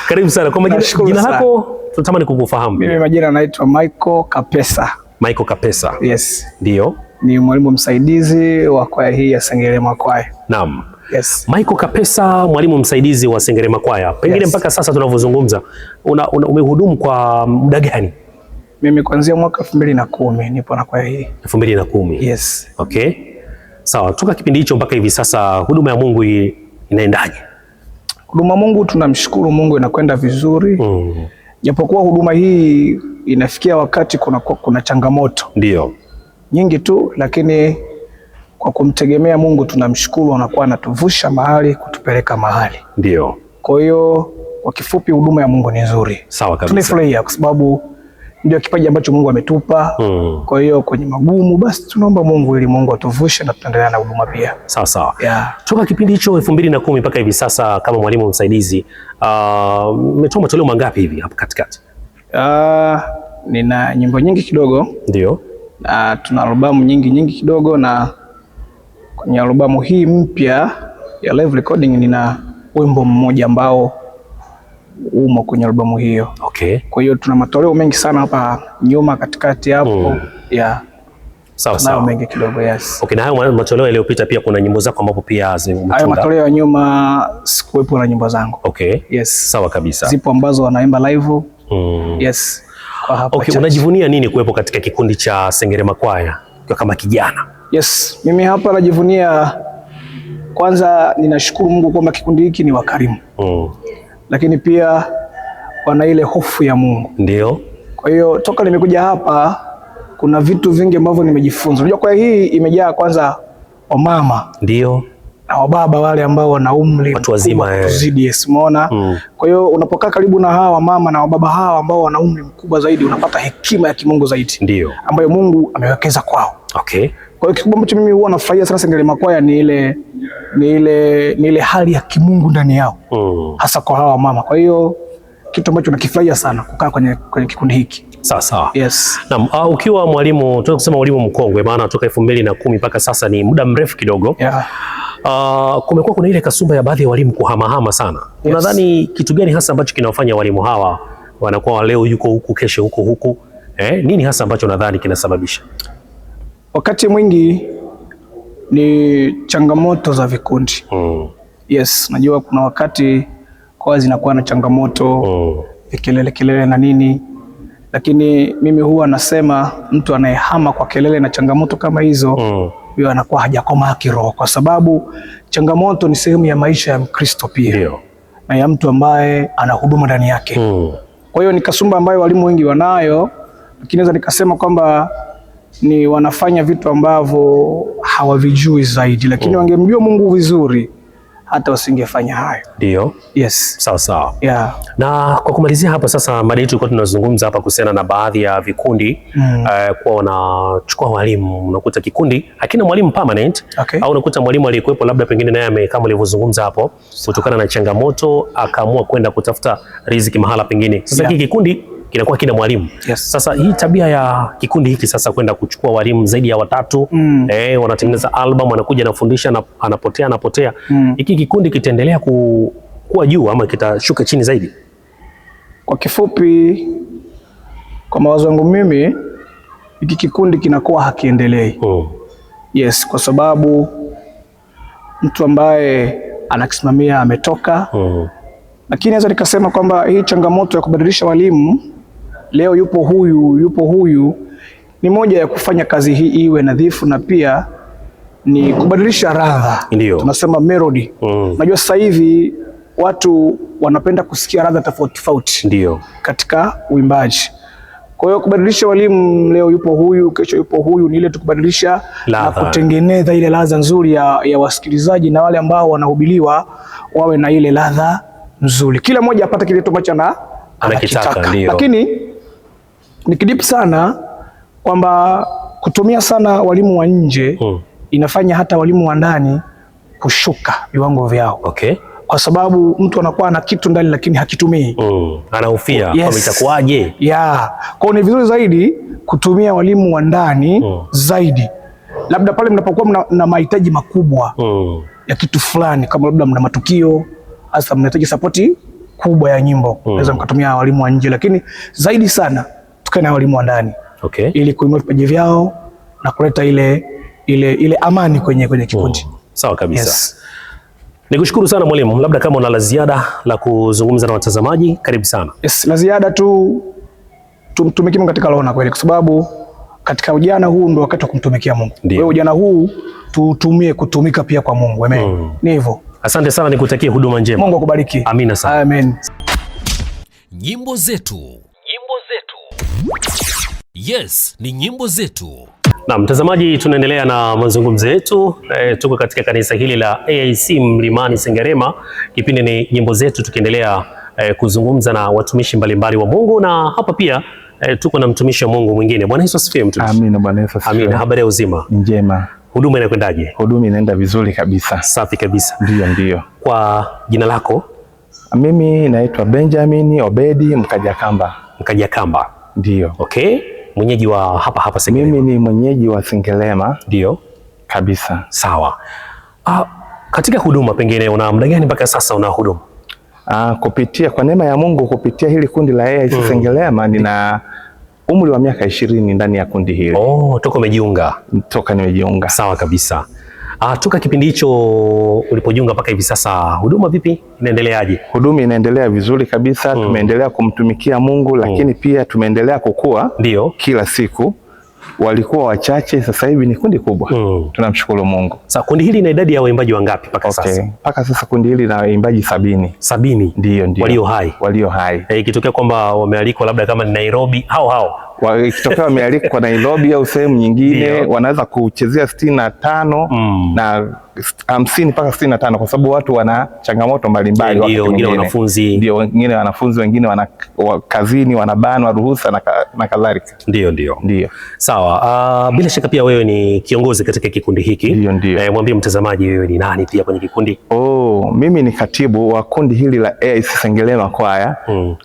Karibu sana. Kwa jina lako tunatamani kukufahamu. Mimi majina naitwa Michael Kapesa. Michael Kapesa. Yes. Ndio. Ni mwalimu msaidizi wa kwaya hii ya Sengerema Kwaya. Naam. Yes. Michael Kapesa, mwalimu msaidizi wa Sengerema Kwaya. Pengine mpaka sasa tunavyozungumza, umehudumu kwa muda gani? Mimi kuanzia mwaka 2010 nipo na kwaya hii. 2010. Yes. Okay. Sawa, toka kipindi hicho mpaka hivi sasa huduma ya Mungu inaendaje? Huduma Mungu, tunamshukuru Mungu, inakwenda vizuri. Japokuwa huduma hii inafikia wakati kuna changamoto. Ndio. Nyingi tu, lakini kwa kumtegemea Mungu tunamshukuru, anakuwa anatuvusha mahali kutupeleka mahali. Ndio. Kwa hiyo kwa kifupi huduma ya Mungu ni nzuri. Sawa kabisa. Tunafurahia kwa sababu ndio kipaji ambacho Mungu ametupa. Kwa hiyo kwenye magumu basi tunaomba Mungu ili Mungu atuvushe na tutaendelea na huduma pia. Sawa sawa. Yeah. Toka kipindi hicho 2010 mpaka hivi sasa kama mwalimu msaidizi, umetoa matoleo mangapi hivi hapo katikati? Nina nyimbo nyingi kidogo. Ndio. Tuna albamu nyingi kidogo, na kwenye albamu hii mpya ya live recording nina wimbo mmoja ambao umo kwenye albamu hiyo. Okay. Kwa hiyo tuna matoleo mengi sana hapa nyuma katikati hapo. Yeah. Sawa sawa. Mengi kidogo, yes. Okay, na hayo matoleo yaliyopita pia kuna nyimbo zako ambapo pia zimetunda. Hayo matoleo ya nyuma sikuwepo na nyimbo zangu. Okay. Yes. Sawa kabisa. Zipo ambazo wanaimba live. Yes. Kwa hapa. Okay, unajivunia nini kuwepo katika kikundi cha Sengerema Kwaya kama kijana? Yes, mimi hapa najivunia, kwanza ninashukuru Mungu kwamba kikundi hiki ni wakarimu. Lakini pia wana ile hofu ya Mungu. Ndio. Kwa hiyo toka nimekuja hapa kuna vitu vingi ambavyo nimejifunza. Unajua kwa hii imejaa kwanza wamama. Ndio. Na wababa wale ambao wana umri watu wazima kuzidi, yes, umeona? Kwa hiyo unapokaa karibu na hawa wamama na wababa hawa ambao wana umri mkubwa zaidi, unapata hekima ya kimungu zaidi. Ndio. Ambayo Mungu amewekeza kwao. Okay. Kwa hiyo kikubwa ambacho mimi huwa nafurahia sana Sengerema Kwaya ni ile hali ya kimungu ndani yao. Hasa kwa hawa mama. Kwa hiyo kitu ambacho nakifurahia sana kukaa kwenye kikundi hiki. Sawa sawa. Yes. Na ukiwa mwalimu, tunataka kusema mwalimu mkongwe, maana toka 2010 mpaka sasa ni muda mrefu kidogo. Yeah. Kumekuwa kuna ile kasumba ya baadhi ya walimu kuhamahama sana. Yes. Unadhani kitu gani hasa ambacho kinawafanya walimu hawa wanakuwa leo yuko huku kesho huku? Nini hasa ambacho nadhani kinasababisha? Wakati mwingi ni changamoto za vikundi. Yes, najua kuna wakati kwa zinakuwa na changamoto, kelele na nini, lakini mimi huwa nasema mtu anayehama kwa kelele na changamoto kama hizo, huyo anakuwa hajakomaa kiroho, kwa sababu changamoto ni sehemu ya maisha ya Mkristo pia. Na ya mtu ambaye ana huduma ndani yake. Kwa hiyo ni kasumba ambayo walimu wengi wanayo, lakini naweza nikasema kwamba ni wanafanya vitu ambavyo hawavijui zaidi, lakini wangemjua Mungu vizuri hata wasingefanya hayo. Ndio. Yes. Sawa sawa. Yeah. Na kwa kumalizia hapa sasa, mada yetu tulikuwa tunazungumza hapa kuhusiana na baadhi ya vikundi kwa wanachukua walimu, unakuta kikundi hakina mwalimu permanent. Okay. Au unakuta mwalimu aliyekuwepo labda pengine naye kama alivyozungumza hapo, kutokana na changamoto akaamua kwenda kutafuta riziki mahala pengine. Sasa hiki kikundi kinakuwa kina mwalimu. Yes. Sasa hii tabia ya kikundi hiki sasa kwenda kuchukua walimu zaidi ya watatu, wanatengeneza album, anakuja anafundisha na anapotea. Hiki kikundi kitaendelea kuwa juu ama kitashuka chini zaidi? Kwa kifupi, kwa mawazo yangu mimi, hiki kikundi kinakuwa hakiendelei. Yes, kwa sababu mtu ambaye anakisimamia ametoka. Lakini naweza nikasema kwamba hii changamoto ya kubadilisha walimu, leo yupo huyu, ni moja ya kufanya kazi hii iwe nadhifu, na pia ni kubadilisha ladha. Tunasema melody. Najua sasa hivi watu wanapenda kusikia ladha tofauti katika uimbaji. Kwa hiyo kubadilisha walimu, leo yupo huyu, kesho yupo huyu, ni ile tukubadilisha na kutengeneza ile ladha nzuri ya wasikilizaji, na wale ambao wanahubiriwa wawe na ile ladha nzuri. Kila mmoja apate kile ambacho anakitaka. Lakini nikidipu sana kwamba kutumia sana walimu wa nje inafanya hata walimu wa ndani kushuka viwango vyao. Okay. Kwa sababu mtu anakuwa na kitu ndani lakini hakitumii. Anahofia kama itakuwaje. Kwa ni vizuri zaidi kutumia walimu wa ndani zaidi. Labda pale mnapokuwa na mahitaji makubwa ya kitu fulani, kama labda mna matukio, hasa mnahitaji sapoti kubwa ya nyimbo, naweza mkatumia walimu wa nje, lakini zaidi sana tukae na walimu wa ndani. Okay. Ili kuinua vipaji vyao na kuleta ile amani kwenye kikundi. Sawa kabisa. Yes. Nikushukuru sana mwalimu, labda kama una la ziada la kuzungumza na watazamaji, karibu sana. Yes, la ziada tu tumtumikie Mungu katika roho na kweli, kwa sababu katika ujana huu ndio wakati wa kumtumikia Mungu. Kwa hiyo ujana huu tutumie kutumika pia kwa Mungu. Amen. Ni hivyo. Asante sana, nikutakie huduma njema. Mungu akubariki. Amina sana. Amen. Nyimbo zetu. Yes, ni nyimbo zetu. Na mtazamaji, tunaendelea na mazungumzo yetu. Tuko katika kanisa hili la AIC Mlimani Sengerema. Kipindi ni nyimbo zetu, tukiendelea kuzungumza na watumishi mbalimbali wa Mungu, na hapa pia tuko na mtumishi wa Mungu mwingine. Bwana Yesu asifiwe mtumishi. Amina, Bwana Yesu asifiwe. Amina, habari ya uzima? Njema. Huduma inakwendaje? Huduma inaenda vizuri kabisa. Safi kabisa. Ndio. Kwa jina lako? Mimi naitwa Benjamin Obedi Mkajakamba. Mkajakamba. Ndio. Okay. Mwenyeji wa hapa Sengerema? Mimi ni mwenyeji wa Sengerema. Ndio. Kabisa. Sawa. Katika huduma pengine una muda gani mpaka sasa una huduma? Kupitia kwa neema ya Mungu, kupitia hili kundi la AIC Sengerema nina umri wa miaka 20 ndani ya kundi hili. Toka umejiunga? Toka nimejiunga. Sawa kabisa. Toka kipindi hicho ulipojiunga mpaka hivi sasa, huduma vipi? Inaendeleaje? Huduma inaendelea vizuri kabisa. Tumeendelea kumtumikia Mungu, lakini pia tumeendelea kukua. Ndio. Kila siku. Walikuwa wachache, sasa hivi ni kundi kubwa. Tunamshukuru Mungu. Sasa kundi hili ina idadi ya waimbaji wangapi mpaka sasa? Mpaka sasa kundi hili na waimbaji 70. 70? Ndio. Walio hai? Walio hai. Ikitokea kwamba wamealikwa labda kama ni Nairobi, hao Ikitokea wamealikwa Nairobi au sehemu nyingine wanaweza kuchezea 65 na 50 mpaka 65 kwa sababu watu wana changamoto mbalimbali, wengine wanafunzi, ndio wengine wanafunzi, wengine wana kazini, wanabanwa ruhusa na kadhalika. Ndio. Sawa. Bila shaka pia wewe ni kiongozi katika kikundi hiki. Ndio. Mwambie mtazamaji wewe ni nani pia kwenye kikundi? Mimi ni katibu wa kundi hili la AIC Sengerema Kwaya.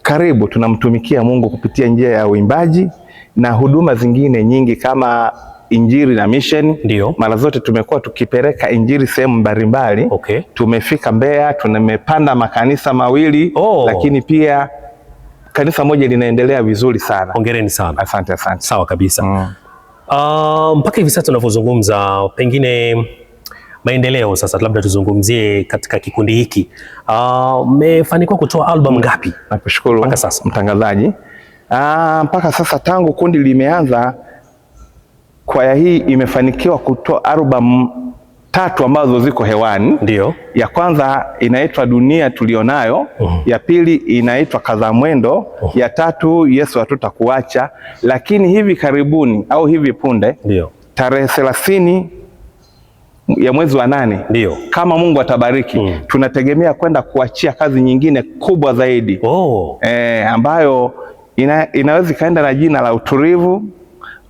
Karibu, tunamtumikia Mungu kupitia njia ya uimbaji na huduma zingine nyingi kama injili na mission. Mara zote tumekuwa tukipeleka injili sehemu mbalimbali. Tumefika Mbeya, tumepanda makanisa mawili, lakini pia kanisa moja linaendelea vizuri sana. Hongereni sana. Asante. Sawa kabisa. Mpaka hivi sasa tunavyozungumza, pengine maendeleo sasa, labda tuzungumzie katika kikundi hiki. Mmefanikiwa kutoa album ngapi? Nakushukuru mpaka sasa mtangazaji. Mpaka sasa tangu kundi limeanza, kwaya hii imefanikiwa kutoa album 3 ambazo ziko hewani. Ya kwanza inaitwa Dunia Tulionayo, ya pili inaitwa Kaza Mwendo, ya tatu Yesu Hatutakuacha. Lakini hivi karibuni au hivi punde, tarehe 30 ya mwezi wa 8, kama Mungu atabariki, tunategemea kwenda kuachia kazi nyingine kubwa zaidi, ambayo inaweza ikaenda na jina la Utulivu.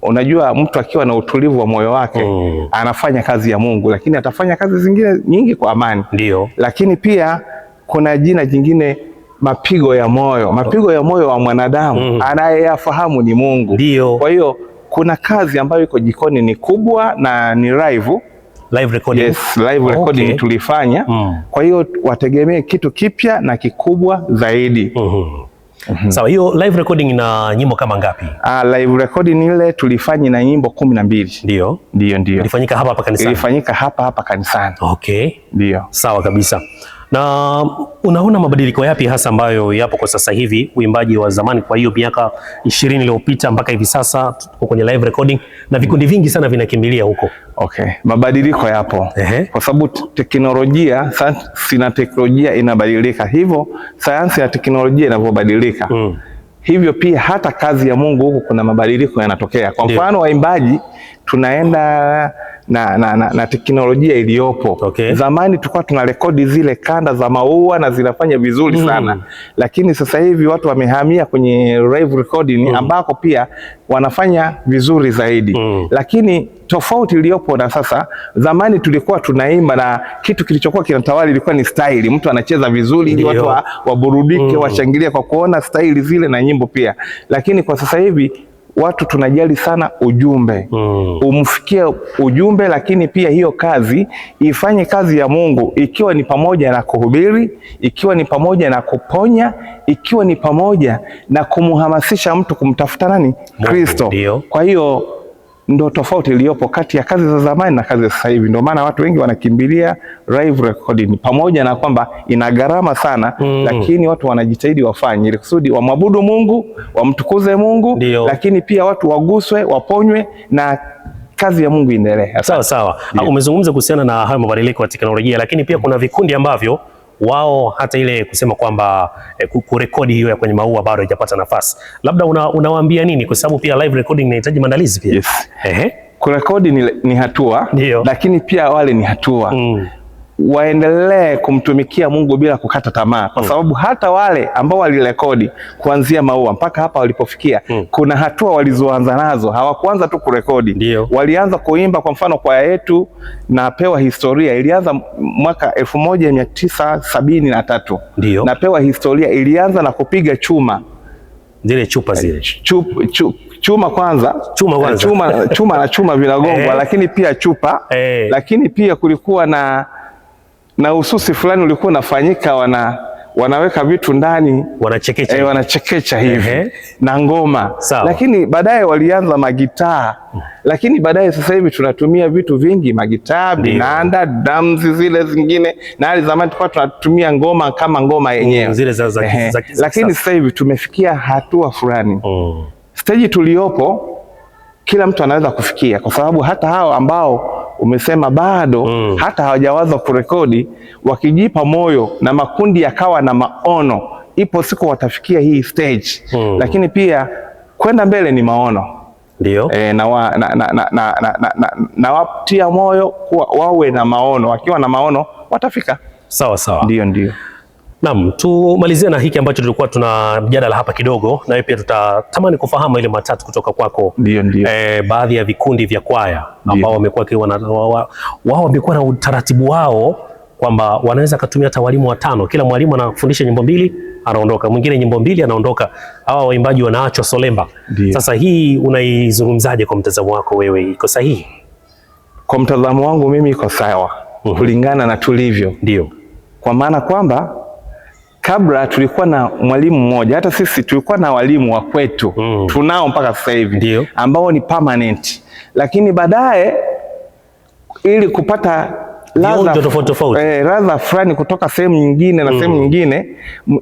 Unajua, mtu akiwa na utulivu wa moyo wake anafanya kazi ya Mungu, lakini atafanya kazi zingine nyingi kwa amani. Lakini pia kuna jina jingine, Mapigo ya Moyo. Mapigo ya moyo wa mwanadamu anayeyafahamu ni Mungu. Kwa hiyo kuna kazi ambayo iko jikoni, ni kubwa na ni live recording. Yes, live recording tulifanya. Kwa hiyo wategemee kitu kipya na kikubwa zaidi. Sawa, hiyo live recording ina nyimbo kama ngapi? Live recording ile tulifanya na nyimbo 12. Ndio. Ilifanyika hapa kanisani? Ilifanyika hapa kanisani. Ndio. Sawa kabisa. Na unaona mabadiliko yapi hasa ambayo yapo kwa sasa hivi uimbaji wa zamani, kwa hiyo miaka 20 iliyopita mpaka hivi sasa tuko kwenye live recording na vikundi vingi sana vinakimbilia huko? Mabadiliko yapo. Kwa sababu teknolojia, sayansi na teknolojia inabadilika. Hivyo sayansi na teknolojia inavyobadilika, hivyo pia hata kazi ya Mungu kuna mabadiliko yanatokea. Kwa mfano waimbaji tunaenda na teknolojia iliyopo. Zamani tulikuwa tunarekodi zile kanda za maua na zinafanya vizuri sana, lakini sasa hivi watu wamehamia kwenye live recording ambako pia wanafanya vizuri zaidi. Lakini tofauti iliyopo na sasa, zamani tulikuwa tunaimba na kitu kilichokuwa kinatawala ilikuwa ni style. Mtu anacheza vizuri ili watu waburudike, washangilie kwa kuona style zile na nyimbo pia. Lakini kwa sasa hivi watu tunajali sana ujumbe, umfikie ujumbe, lakini pia hiyo kazi ifanye kazi ya Mungu, ikiwa ni pamoja na kuhubiri, ikiwa ni pamoja na kuponya, ikiwa ni pamoja na kumhamasisha mtu kumtafuta nani? Kristo. Kwa hiyo ndo tofauti iliyopo kati ya kazi za zamani na kazi za sasa hivi. Ndio maana watu wengi wanakimbilia live recording, pamoja na kwamba ina gharama sana, lakini watu wanajitahidi wafanye ili kusudi wamwabudu Mungu, wamtukuze Mungu, lakini pia watu waguswe, waponywe na kazi ya Mungu iendelee. Sawa. Umezungumza kuhusiana na hayo mabadiliko ya teknolojia, lakini pia kuna vikundi ambavyo wao hata ile kusema kwamba kurekodi hiyo ya kwenye maua bado haijapata nafasi. Labda unawaambia nini, kwa sababu pia live recording inahitaji maandalizi pia? Kurekodi ni hatua, lakini pia wale ni hatua. Waendelee kumtumikia Mungu bila kukata tamaa, kwa sababu hata wale ambao walirekodi kuanzia maua mpaka hapa walipofikia, kuna hatua walizoanza nazo. Hawakuanza tu kurekodi, walianza kuimba. Kwa mfano kwaya yetu Napewa Historia ilianza mwaka 1973. Napewa Historia ilianza na kupiga chuma, zile chupa zile chuma kwanza chuma vinagongwa, lakini pia chupa, lakini pia kulikuwa na ususi fulani ulikuwa unafanyika, wanaweka vitu ndani, wanachekecha hivi na ngoma. Lakini baadaye walianza magitaa, lakini baadaye sasa hivi tunatumia vitu vingi, magitaa, binanda, drums zile zingine, na hali zamani tulikuwa tunatumia ngoma kama ngoma yenyewe zile lakini sasa hivi tumefikia hatua fulani, stage tuliopo kila mtu anaweza kufikia, kwa sababu hata hao ambao umesema bado hata hawajawaza kurekodi, wakijipa moyo na makundi yakawa na maono, ipo siku watafikia hii stage. Lakini pia kwenda mbele ni maono. Ndio. Na watia moyo kuwa wawe na maono, wakiwa na maono watafika. Sawa sawa. Ndio. Naam, tumalizie na hiki ambacho tulikuwa tuna mjadala hapa kidogo, na pia tutatamani kufahamu ile matatu kutoka kwako. Ndio. Baadhi ya vikundi vya kwaya ambao wamekuwa wao wamekuwa na utaratibu wao kwamba wanaweza kutumia hata walimu 5. Kila mwalimu anafundisha nyimbo 2 anaondoka, mwingine nyimbo 2 anaondoka. Hawa waimbaji wanaachwa solemba. Sasa hii unaizungumzaje kwa mtazamo wako wewe, iko sahihi? Kwa mtazamo wangu mimi iko sawa, kulingana na tulivyo. Ndio. Kwa maana kwamba kabla tulikuwa na mwalimu mmoja, hata sisi tulikuwa na walimu wa kwetu, tunao mpaka sasa hivi ambao ni permanent, lakini baadaye ili kupata ladha fulani kutoka sehemu nyingine na sehemu nyingine,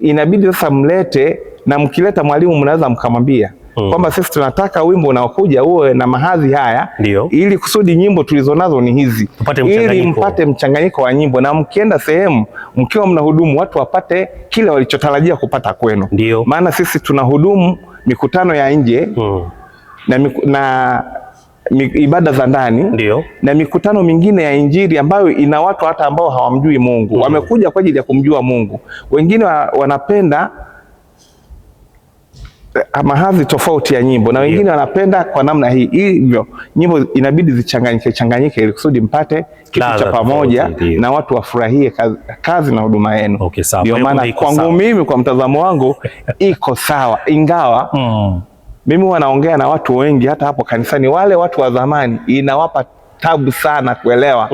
inabidi sasa mlete, na mkileta mwalimu mnaweza mkamwambia kwamba sisi tunataka wimbo unaokuja uwe na mahadhi haya, ili kusudi nyimbo tulizonazo ni hizi, ili mpate mchanganyiko wa nyimbo, na mkienda sehemu mkiwa mnahudumu watu wapate kile walichotarajia kupata kwenu. Maana sisi tunahudumu mikutano ya nje na ibada za ndani na mikutano mingine ya Injili ambayo ina watu hata ambao hawamjui Mungu. Wamekuja kwa ajili ya kumjua Mungu. Wengine wanapenda mahadhi tofauti ya nyimbo na wengine wanapenda kwa namna hii. Hivyo nyimbo inabidi zichanganyike ili kusudi mpate kitu cha pamoja na watu wafurahie kazi na huduma yenu. Ndio maana kwangu mimi, kwa mtazamo wangu iko sawa, ingawa mimi wanaongea na watu wengi hata hapo kanisani, wale watu wa zamani inawapa tabu sana kuelewa.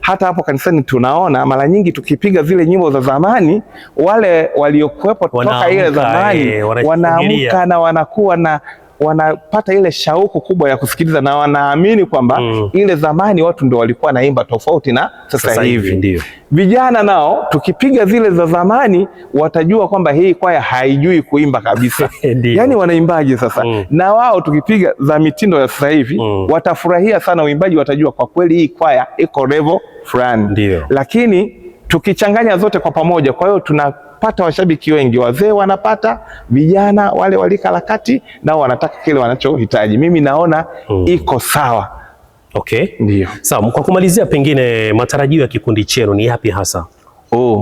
Hata hapo kanisani tunaona mara nyingi tukipiga zile nyimbo za zamani, wale waliokuwepo toka ile zamani wanaamka na wanakuwa na wanapata ile shauku kubwa ya kusikiliza, na wanaamini kwamba ile zamani watu ndio walikuwa naimba tofauti na sasa hivi. Vijana nao tukipiga zile za zamani watajua kwamba hii kwaya haijui kuimba kabisa. Yani wanaimbaje sasa? Na wao tukipiga za mitindo ya sasa hivi watafurahia sana uimbaji, watajua kwa kweli hii kwaya iko level fulani. Lakini tukichanganya zote kwa pamoja, kwa hiyo tunapata washabiki wengi, wazee wanapata, vijana wale walika la kati nao wanataka kile wanachohitaji. Mimi naona iko sawa. Ndio. Sawa, kwa kumalizia, pengine matarajio ya kikundi chenu ni yapi hasa?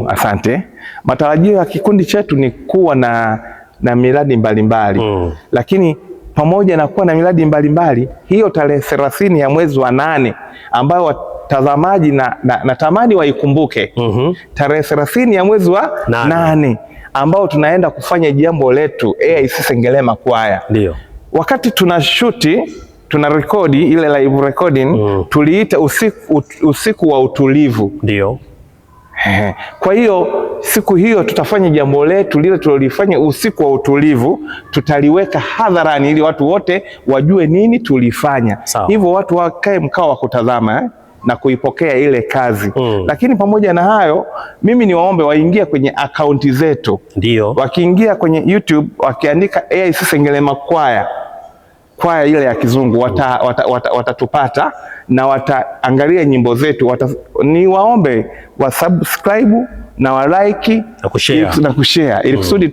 Asante. Matarajio ya kikundi chetu ni kuwa na miradi mbalimbali. Lakini pamoja na kuwa na miradi mbalimbali, hiyo tarehe 30 ya mwezi wa 8 ambayo watazamaji natamani waikumbuke, tarehe 30 ya mwezi wa 8 ambao tunaenda kufanya jambo letu AIC Sengerema Kwaya. Wakati tuna rekodi ile live recording, tuliita usiku wa utulivu. Kwa hiyo siku hiyo tutafanya jambo letu lile tulilofanya usiku wa utulivu, tutaliweka hadharani ili watu wote wajue nini tulifanya. Hivyo watu wakae mkao wa kutazama na kuipokea ile kazi. Lakini pamoja na hayo, mimi ni waombe waingie kwenye akaunti zetu. Wakiingia kwenye YouTube wakiandika AIC Sengerema Kwaya ile ya kizungu, watatupata na wataangalia nyimbo zetu. Ni waombe wa subscribe na wa like na kushare ili kusudi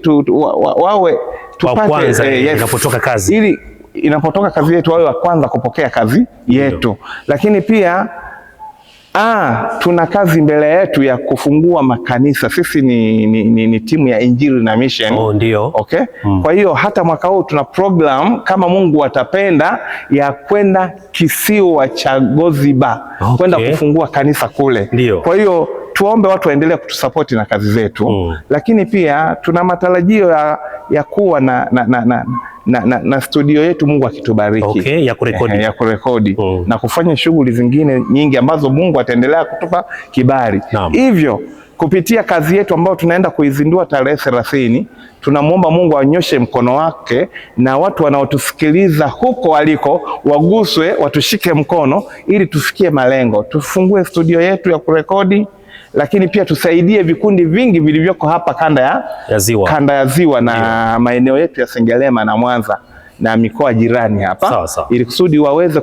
wawe tupate inapotoka kazi, ili inapotoka kazi yetu wawe wa kwanza kupokea kazi yetu. Lakini pia tuna kazi mbele yetu ya kufungua makanisa. Sisi ni timu ya Injili na Mission. Kwa hiyo hata mwaka huu tuna program, kama Mungu atapenda, ya kwenda kisiwa cha Goziba kwenda kufungua kanisa kule. Kwa hiyo tuombe watu waendelee kutusapoti na kazi zetu. Lakini pia tuna matarajio ya kuwa na studio yetu, Mungu akitubariki, ya kurekodi na kufanya shughuli zingine nyingi ambazo Mungu ataendelea kutupa kibali. Hivyo kupitia kazi yetu ambayo tunaenda kuizindua tarehe 30, tunamwomba Mungu anyoshe mkono wake na watu wanaotusikiliza huko waliko waguswe, watushike mkono ili tufikie malengo. Tufungue studio yetu ya kurekodi, lakini pia tusaidie vikundi vingi vilivyoko hapa kanda ya ziwa na maeneo yetu ya Sengerema na Mwanza na mikoa jirani hapa, ili kusudi waweze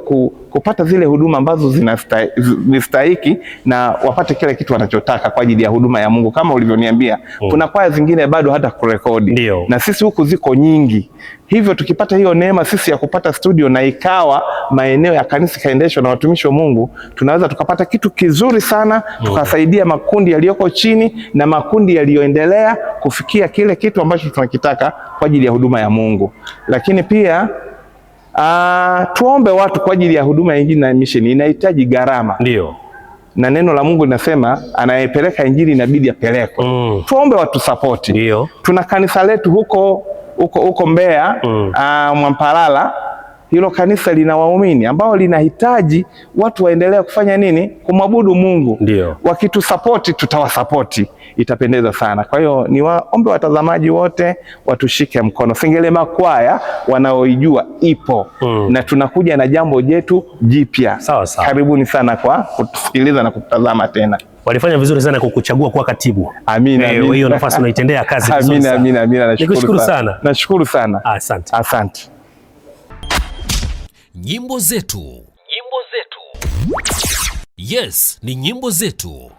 kupata zile huduma ambazo zinastahiki na wapate kile kitu wanachotaka kwa ajili ya huduma ya Mungu. Kama ulivyoniambia, kuna kwaya zingine bado hata kurekodi, na sisi huku ziko nyingi. Hivyo tukipata hiyo neema sisi ya kupata studio na ikawa maeneo ya kanisa kaendeshwa na watumishi wa Mungu, tunaweza tukapata kitu kizuri sana, tukasaidia makundi yaliyoko chini na makundi yaliyoendelea kufikia kile kitu ambacho tunakitaka kwa ajili ya huduma ya Mungu. Lakini pia tuombe watu kwa ajili ya huduma ya injili na mission, inahitaji gharama. Ndio. Na neno la Mungu linasema anayepeleka injili inabidi apelekwe. Tuombe watu support. Ndio. Tuna kanisa letu huko Mbeya, Mwampalala. Hilo kanisa lina waumini ambao linahitaji watu waendelee kufanya nini? Kumwabudu Mungu. Ndio. Wakitusapoti tutawasapoti, itapendeza sana. Kwa hiyo ni waombe watazamaji wote watushike mkono. Sengerema Kwaya wanaoijua ipo na tunakuja na jambo jetu jipya. Sawa sawa. Karibuni sana kwa kutusikiliza na kutazama tena. Walifanya vizuri sana kukuchagua kuwa katibu. Amina. Hiyo nafasi unaitendea kazi vizuri sana. Amina. Nikushukuru sana. Nashukuru sana. Asante. Asante. Nyimbo zetu. Nyimbo zetu. Yes, ni nyimbo zetu.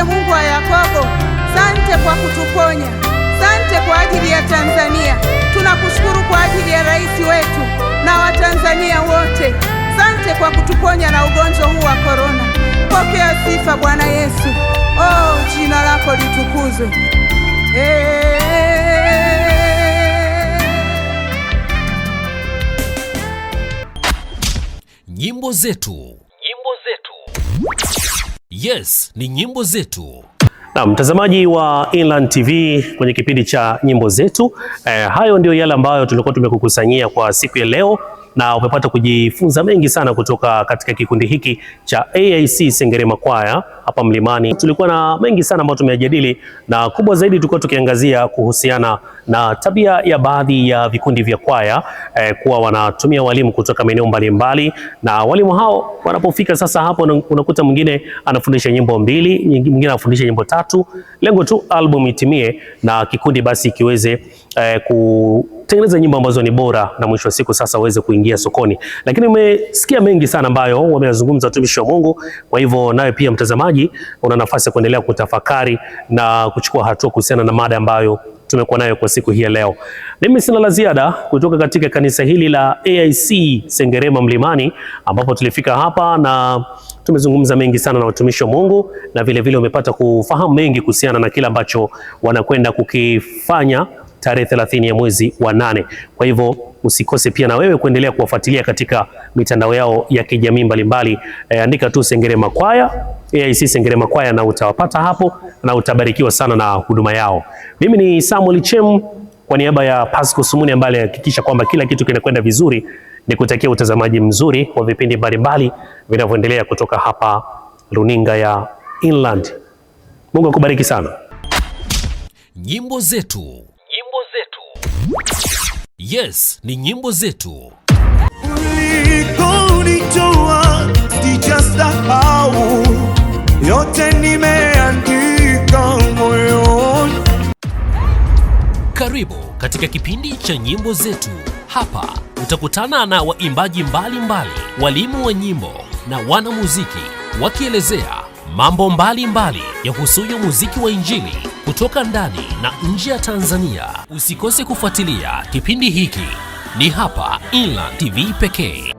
Mungu wa Yakobo, sante kwa kutuponya, sante kwa ajili ya Tanzania. Tunakushukuru kwa ajili ya rais wetu na Watanzania wote. Sante kwa kutuponya na ugonjwa huu wa korona. Pokea sifa Bwana Yesu. Jina lako litukuzwe. Nyimbo zetu. Nyimbo zetu. Yes, ni nyimbo zetu. Na mtazamaji wa Inland TV kwenye kipindi cha nyimbo zetu, hayo ndio yale ambayo tulikuwa tumekukusanyia kwa siku ya leo, na umepata kujifunza mengi sana kutoka katika kikundi hiki cha AIC Sengerema Kwaya hapa Mlimani. Tulikuwa na mengi sana ambayo tumeyajadili, na kubwa zaidi tulikuwa tukiangazia kuhusiana na tabia ya baadhi ya vikundi vya kwaya kuwa wanatumia walimu kutoka maeneo mbalimbali, na walimu hao wanapofika sasa hapo unakuta mwingine anafundisha nyimbo 2, mwingine anafundisha nyimbo 3, lengo tu album itimie na kikundi basi kiweze kutengeneza nyimbo ambazo ni bora na mwisho wa siku sasa waweze kuingia sokoni. Lakini umesikia mengi sana ambayo wameyazungumza watumishi wa Mungu. Kwa hivyo nawe pia mtazamaji una nafasi ya kuendelea kutafakari na kuchukua hatua kuhusiana na mada ambayo tumekuwa nayo kwa siku hii ya leo. Mimi sina la ziada kutoka katika kanisa hili la AIC Sengerema Mlimani, ambapo tulifika hapa na tumezungumza mengi sana na watumishi wa Mungu, na vile vile umepata kufahamu mengi kuhusiana na kile ambacho wanakwenda kukifanya tarehe 30 ya mwezi wa 8. Kwa hivyo usikose pia na wewe kuendelea kuwafuatilia katika mitandao yao ya kijamii mbalimbali. Andika tu Sengerema Kwaya, AIC Sengerema Kwaya, na utawapata hapo na utabarikiwa sana na huduma yao. Mimi ni Samuel Chem kwa niaba ya Pasco Sumuni ambaye anahakikisha kwamba kila kitu kinakwenda vizuri. Nikutakia utazamaji mzuri wa vipindi mbalimbali vinavyoendelea kutoka hapa runinga ya Inland. Mungu akubariki sana. Nyimbo zetu. Nyimbo zetu. Yes, ni nyimbo zetu. Ulikonitoa sijasahau, yote nimeandika moyoni. Karibu katika kipindi cha nyimbo zetu. Hapa utakutana na waimbaji mbalimbali, walimu wa nyimbo na wanamuziki wakielezea mambo mbalimbali yahusuyo muziki wa Injili kutoka ndani na nje ya Tanzania. Usikose kufuatilia kipindi hiki ni hapa Inland TV pekee.